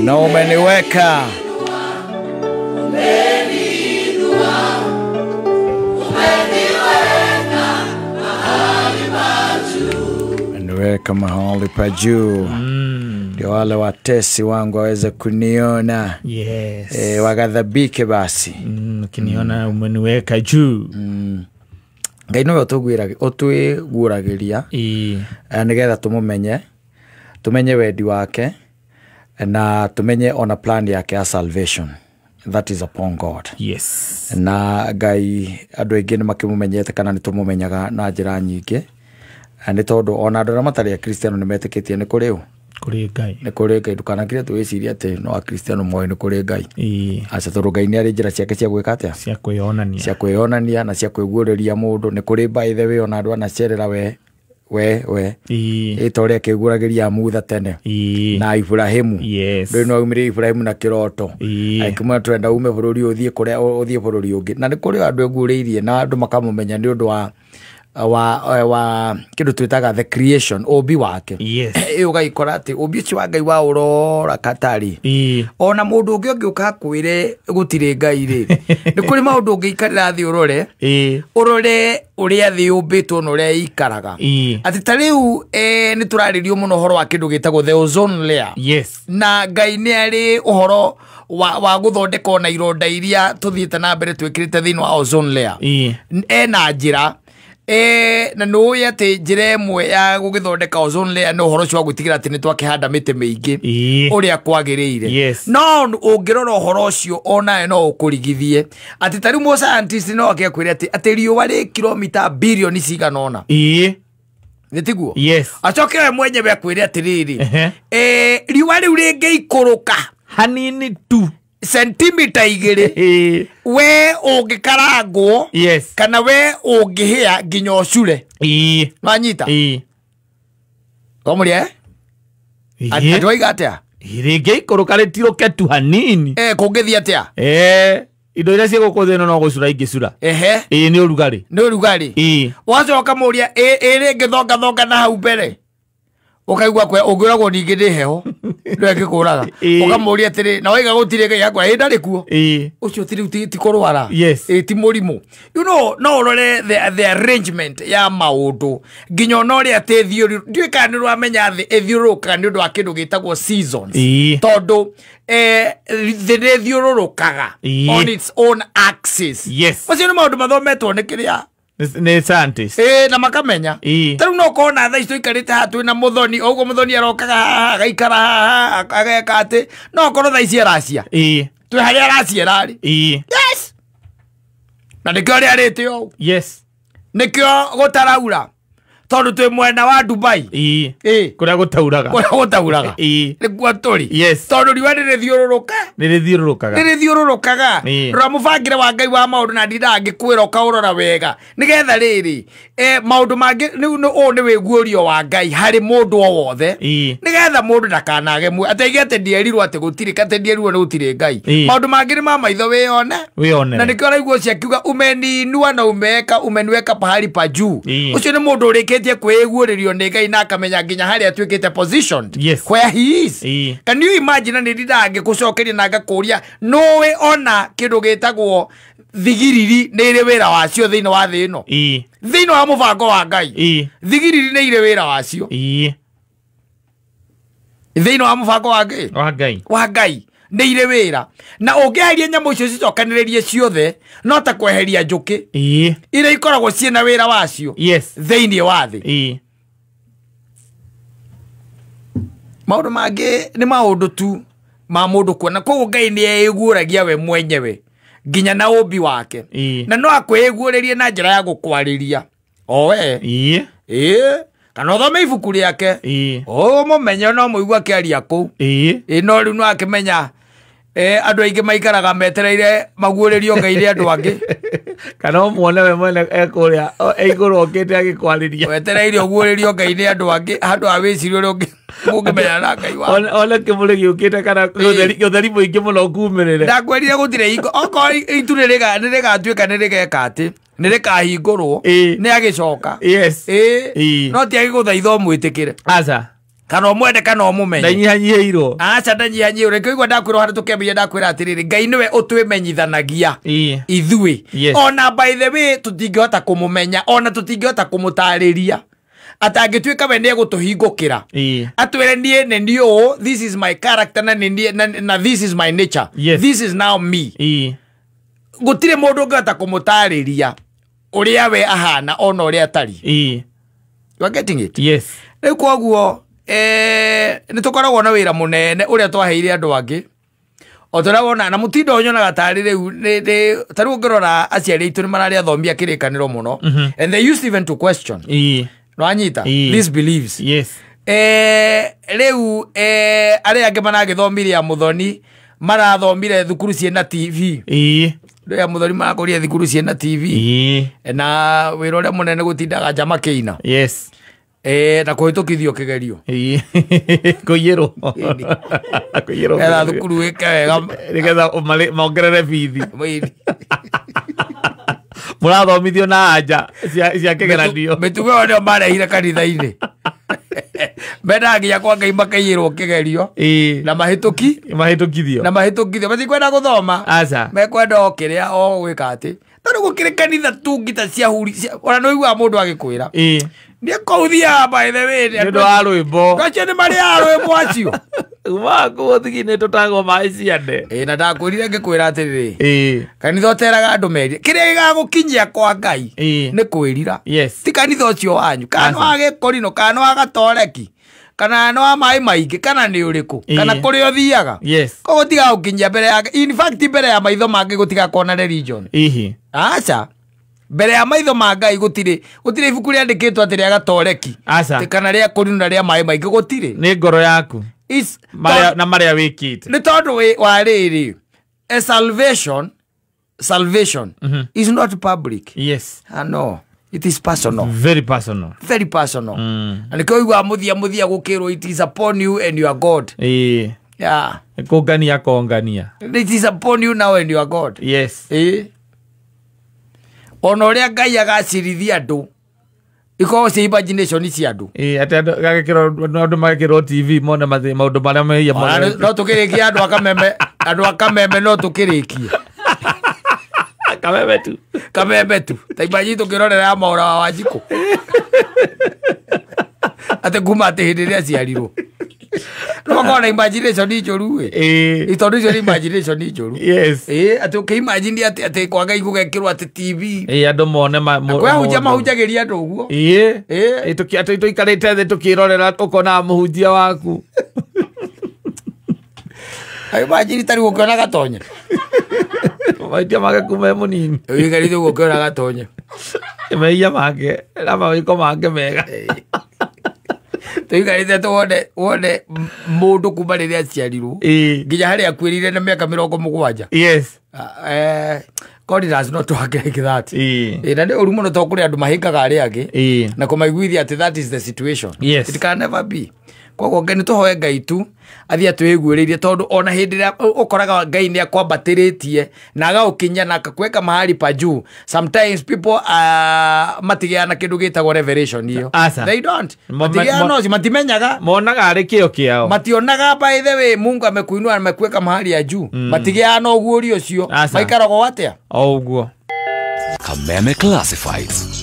na umeniweka mahali pa juu. Ndio wale watesi wangu waweze kuniona. Yes. Wagadhabike basi. Kiniona umeniweka juu. Ngai no otwiguragiria. Nigetha tumenye wedi wake na tumenye on a plan yake ya salvation that is upon God. Yes. Na Ngai andu aingi ni makimumenyete kana ni tumumenyaga na njira nyingi. Ni tondu ona andu matari ya Kristiano ni metikitie ni kuri Ngai. Ni kuri Ngai ndukanakire twiciria ati no a Kristiano moyo ni kuri Ngai. Aca turu Ngai ni ari njira ciake cia gwika atia cia kwiyonania na cia kwiguuriria mundu ni kuri by the way ona andu anacerera we itore kiguragiria mutha tene na Ibrahimu. Yes. Ndio no umire Ibrahimu na kiroto aikuma twenda ume bururi uthie kuria uthie bururi ungi na ni kuri andu eguriirie na andu makamumenya ni undu wa kindu twitaga the creation obi wake. Yes. Ugaikora ati obi ci wa Ngai wa urora katari ona mundu ungi ukakwire gutire Ngai ri ni kuri maundu ungi ikarira thi urore uria thi umbitwo no ria ikaraga ati tariu ni turaririo muno horo wa kindu gitagwo the ozone layer. Yes. Na Ngai ni ari uhoro wa guthondeka na ironda iria tuthiite na mbere twikirite thini wa ozone layer na njira na no yate njira imwe ya gugithondeka ozone layer no horo cwa gwitigira ati ni twakihanda mite miingi uria kwagiriire. Yes. No ungirora horo ucio ona no ukurigithie ati tari mo scientist no akiakwira ati riuwa ri kilomita bilioni cigana ona nitiguo. Yes. Acoke mwenye be akwire ati riri riuwa riu ringi ikuruka hanini tu centimeter igiri we ungikarangwo. Yes. Kana we ungihia nginya ocure manyita komuria atwaiga atia ringi ikuruka ritiruke tu hanini kungithia atia indo iria cia gukuthino no gucura ingicura ni urugari wacoka muria ringi thonga na hau mbere ukaigua kwe ungiragwo ningi ni heho ndo ngikuraga ukamuria atiri na waiga gutire Ngai yakwa ndari kuo ucio ti kurwara. Yes. Ti murimu you know no urore the arrangement ya maundu nginya no ri atethio ndwika ni rwamenya thi ethiuruka ni undu wa kindu gitagwo seasons tondu the ethiurukaga on its own axis. Yes. Wacio ni maundu mathometwo ni kiria ni scientist na makamenya taru no kona tha isto ikarite hatu na muthoni ogo muthoni arokaga agaikara ageka ati no korwo tha ici aracia twi hari aracia rari. Yes. Na nikyo ri arite o. Yes. Nikyo gutaraura tondu twi mwena wa Dubai kuria gutauraga niguo turi. Yes. Tondu riwa rithiururukaga rora mubangire wa Ngai wa maundu na ndinda ngikwira ukaurora wega nigetha riri maundu mangi ni wiguurio wa Ngai hari mundu o wothe nigetha mundu ndakanage mwe atege ate ndierirwo ati gutire kate ndierirwo ni gutire Ngai maundu mangi ni mamaitho wione na nikyo raiguo ciakiuga umeniinua na umeniweka pahali pa juu. Ucio ni mundu urikitie kwiguuririo ni Ngai na akamenya nginya hari atwikite positioned. Yes. Where he is. Can you imagine ni ndidange gucokeria na ngakuria nowe ona kindu gitagwo thigiriri ni ire wira wacio thiini wa thi ino thiini wa mubango wa Ngai thigiriri ni ire wira wacio thiini wa mubango wa Ngai ni ire wira na ungiheria nyamu icio cicokaniririe ciothe no ta kweheria njuki ire ikoragwo ciina wira wacio thiini wa thi. Maundu mangi ni maundu tu ma mundu kuona koguo Ngai ni eiguuragia we mwenyewe nginya na umbi wake na no akwiguuririe na njira ya gukwariria we kana uthome ibuku riake mumenye no muigua kiaria kuu no riu no akimenya andu aingi maikaraga metereire maguuririo Ngai ri andu angi kana muone we mwene ekuria eiguru okite agikwariria wetereire uguuririo Ngai ni andu angi andu awicirio ri mungimenya na Ngai wa ole kimule giukite kana gutheri muingi muno kumirire ndakwerire gutire ingo oko itu niriga tuika nirigeka ati nirikahingurwo ni agicoka Yes. no ti agiguthaitha mwitikire aca kana mwende kana mumenye ndanyihanyihirwo acha ndanyihanyihirwo reke igwa ndakwira hara tukemenya ndakwira atiriri Ngai niwe utwimenyithanagia ithui ona by the way tutingihota kumumenya ona tutingihota kumutariria atangituika we ne gutuhingukira atwere nie ne ndio this is my character na this is my nature this is now me gutire mundu ngata kumutariria uria we ahana ona uria atari you are getting it yes koguo ni tukoragwo na wira munene uria twaheire andu angi otorabona na mutindo nyonaga tari riu tari ngirora aciari itu ni marari athomia kirikaniro muno and they used even to question no anyita these beliefs riu ari angi managithomiria muthoni marathomire thukuru ciena TV ya muthoni marakoria thukuru ciena TV na wira uria munene gutindaga njama keina na kuhitukithio kigerio kuyiro era thukuru weke wega nigetha maongerere bithi murathomithio na anja cia kigeranio mitugo wone marehire kanitha-ini mendagia kwa Ngai makaiyirwo kigerio na mahitukithio matikwenda guthoma aca mekwenda okiria o gwika ati tari gukire kanitha tu ngita cia huri ona no igwa mundu agikwira ni kouthia by the way ndo arwimbo gache ni mari arwimbo acio wako thigine tutago maiciande na ndakwirire ngikwira atiriri kanitha oteraga andu meri kiria gigagukinyia kwa Ngai ni kwirira ti kanitha ucio wanyu kana wage korino kana wagatoreki kana no amai maingi kana ni uriku kana kuri othiaga kogo tiga ukinyia mbere ya in fact mbere ya maitho mangi gutiga kona religion acha mbere ya maitho ma Ngai gutire ibuku riandikitwo atiri agatoreki kana ria kuri na ria mai maingi gutire ni ngoro yaku na maria wikite ni tondu wa riri salvation is not public no it is personal very personal and ko igwa muthia gukirwo it is upon you and your God kongania it is upon you now and your God ona uria Ngai agacirithia andu iko se imagination cia andu ati andu magikiro TV mona maundu maria meia no tukirikia andu akameme no tukirikia kameme tu taimaji tukirorera maura wa Wanjiku ate kuma ate hindire aciarirwo no kona imagination ijoru itondu icio imagination ijoru ate ukimagine ate kwa Ngai gugekirwo ate TV andu mone kwa mahunjagiria andu uguo tuikarite thi tukirorera ukona muhunjia waku imagine tari ukona gatonya maitia make kume munini wigarite ukona gatonya meia make na mawiko make mega tuikarite tuone mundu kuma riria aciarirwo nginya haria akwirire na miaka 70 God does not work like that na ni uru muno to kuri andu mahingaga aria angi na kumaiguithia ati that is the situation it can never be koguo Ngai tuhoe Ngai tu athia twiguiririe tondu ona hindira ukoraga Ngai ni akwambatiritie na agaukinya na akakweka mahali pa juu sometimes people matigiana kindu gitagwo revelation iyo they don't matigiana matimenyaga monaga ari kio kiao mationaga by the way Mungu amekuinua amekweka mahali ya juu matigiana uguo uri ucio maikarago atia uguo Kameme Classifieds.